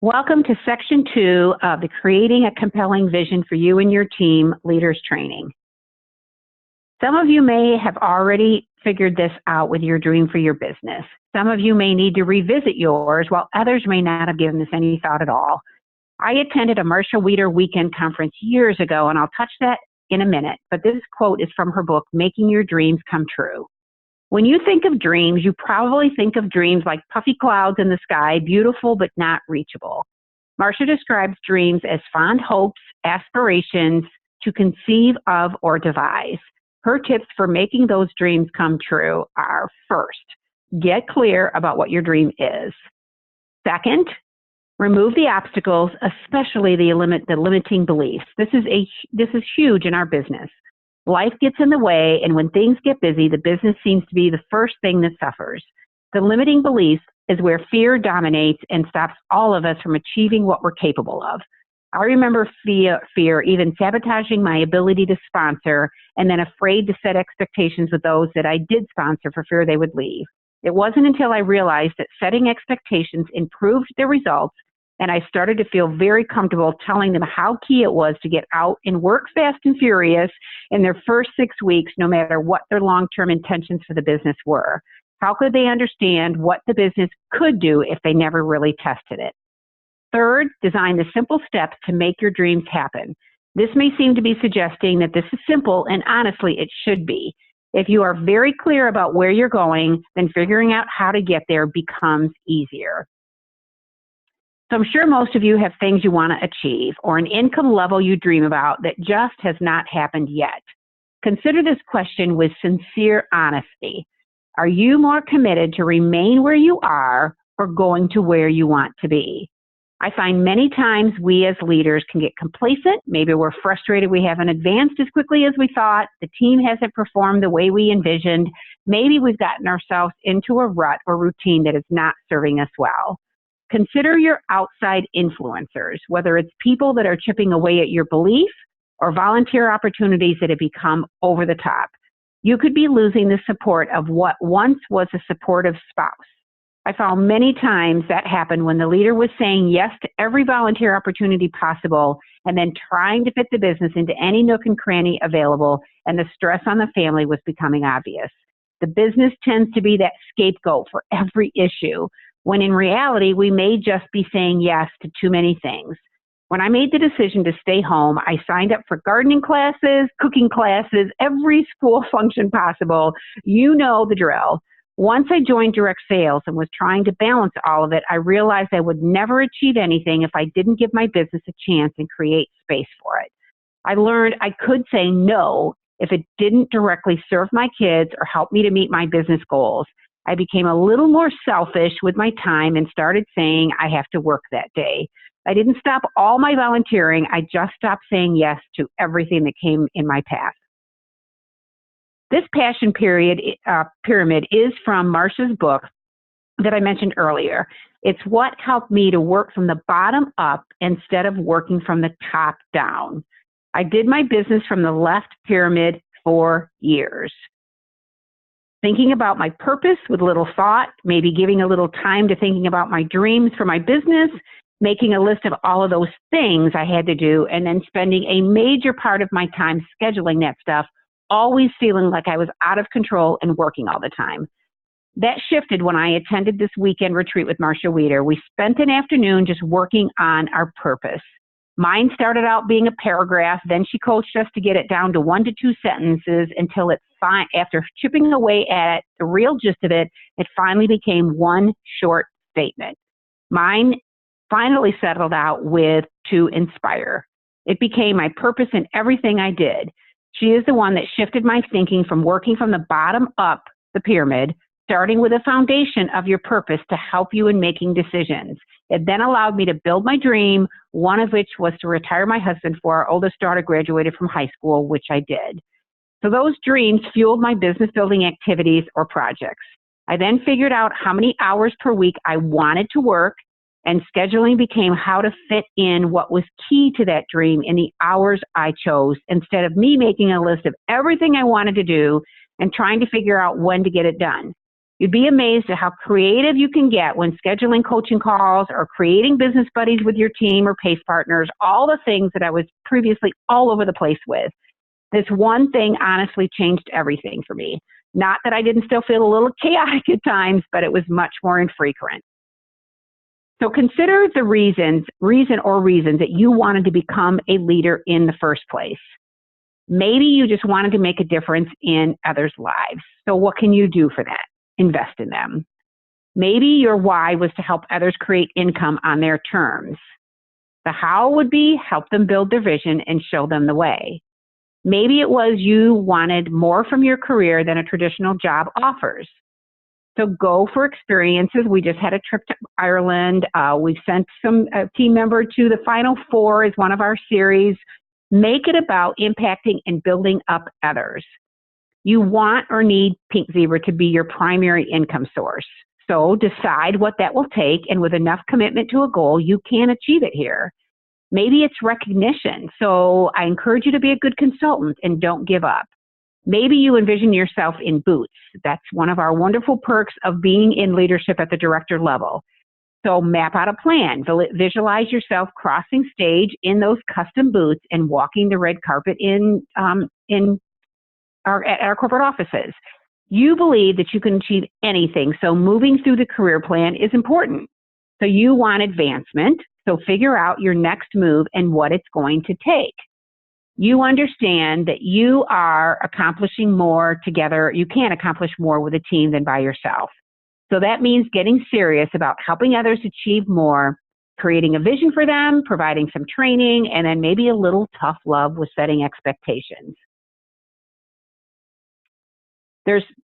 Welcome to Section 2 of the Creating a Compelling Vision for You and Your Team Leaders Training. Some of you may have already figured this out with your dream for your business. Some of you may need to revisit yours, while others may not have given this any thought at all. I attended a Marsha Wieder weekend conference years ago, and I'll touch that in a minute, but this quote is from her book, Making Your Dreams Come True. When you think of dreams, you probably think of dreams like puffy clouds in the sky, beautiful but not reachable. Marsha describes dreams as fond hopes, aspirations to conceive of or devise. Her tips for making those dreams come true are: first, get clear about what your dream is. Second, remove the obstacles, especially the limiting beliefs. This is huge in our business. Life gets in the way, and when things get busy, the business seems to be the first thing that suffers. The limiting belief is where fear dominates and stops all of us from achieving what we're capable of. I remember fear even sabotaging my ability to sponsor, and then afraid to set expectations with those that I did sponsor for fear they would leave. It wasn't until I realized that setting expectations improved their results, and I started to feel very comfortable telling them how key it was to get out and work fast and furious in their first 6 weeks, no matter what their long-term intentions for the business were. How could they understand what the business could do if they never really tested it? Third, design the simple steps to make your dreams happen. This may seem to be suggesting that this is simple, and honestly, it should be. If you are very clear about where you're going, then figuring out how to get there becomes easier. So I'm sure most of you have things you want to achieve, or an income level you dream about that just has not happened yet. Consider this question with sincere honesty. Are you more committed to remain where you are or going to where you want to be? I find many times we as leaders can get complacent. Maybe we're frustrated we haven't advanced as quickly as we thought. The team hasn't performed the way we envisioned. Maybe we've gotten ourselves into a rut or routine that is not serving us well. Consider your outside influencers, whether it's people that are chipping away at your belief or volunteer opportunities that have become over the top. You could be losing the support of what once was a supportive spouse. I found many times that happened when the leader was saying yes to every volunteer opportunity possible and then trying to fit the business into any nook and cranny available, and the stress on the family was becoming obvious. The business tends to be that scapegoat for every issue, when in reality, we may just be saying yes to too many things. When I made the decision to stay home, I signed up for gardening classes, cooking classes, every school function possible. You know the drill. Once I joined direct sales and was trying to balance all of it, I realized I would never achieve anything if I didn't give my business a chance and create space for it. I learned I could say no if it didn't directly serve my kids or help me to meet my business goals. I became a little more selfish with my time and started saying I have to work that day. I didn't stop all my volunteering. I just stopped saying yes to everything that came in my path. This passion pyramid is from Marsha's book that I mentioned earlier. It's what helped me to work from the bottom up instead of working from the top down. I did my business from the left pyramid for years. Thinking about my purpose with little thought, maybe giving a little time to thinking about my dreams for my business, making a list of all of those things I had to do, and then spending a major part of my time scheduling that stuff, always feeling like I was out of control and working all the time. That shifted when I attended this weekend retreat with Marsha Wieder. We spent an afternoon just working on our purpose. Mine started out being a paragraph, then she coached us to get it down to 1 to 2 sentences until after chipping away at the real gist of it, it finally became one short statement. Mine finally settled out with to inspire. It became my purpose in everything I did. She is the one that shifted my thinking from working from the bottom up the pyramid, starting with a foundation of your purpose to help you in making decisions. It then allowed me to build my dream, one of which was to retire my husband before our oldest daughter graduated from high school, which I did. So those dreams fueled my business building activities or projects. I then figured out how many hours per week I wanted to work, and scheduling became how to fit in what was key to that dream in the hours I chose, instead of me making a list of everything I wanted to do and trying to figure out when to get it done. You'd be amazed at how creative you can get when scheduling coaching calls or creating business buddies with your team or PACE partners, all the things that I was previously all over the place with. This one thing honestly changed everything for me. Not that I didn't still feel a little chaotic at times, but it was much more infrequent. So consider the reasons that you wanted to become a leader in the first place. Maybe you just wanted to make a difference in others' lives. So what can you do for that? Invest in them. Maybe your why was to help others create income on their terms. The how would be help them build their vision and show them the way. Maybe it was you wanted more from your career than a traditional job offers. So go for experiences. We just had a trip to Ireland. We've sent a team member to the Final Four as one of our series. Make it about impacting and building up others. You want or need Pink Zebra to be your primary income source. So decide what that will take, and with enough commitment to a goal, you can achieve it here. Maybe it's recognition. So I encourage you to be a good consultant and don't give up. Maybe you envision yourself in boots. That's one of our wonderful perks of being in leadership at the director level. So map out a plan. Visualize yourself crossing stage in those custom boots and walking the red carpet at our corporate offices. You believe that you can achieve anything, so moving through the career plan is important. So you want advancement, so figure out your next move and what it's going to take. You understand that you are accomplishing more together. You can accomplish more with a team than by yourself. So that means getting serious about helping others achieve more, creating a vision for them, providing some training, and then maybe a little tough love with setting expectations.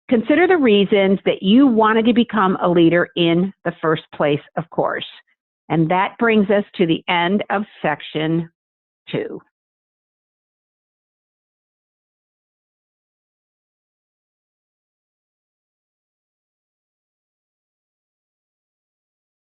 Consider the reasons that you wanted to become a leader in the first place, of course. And that brings us to the end of section 2.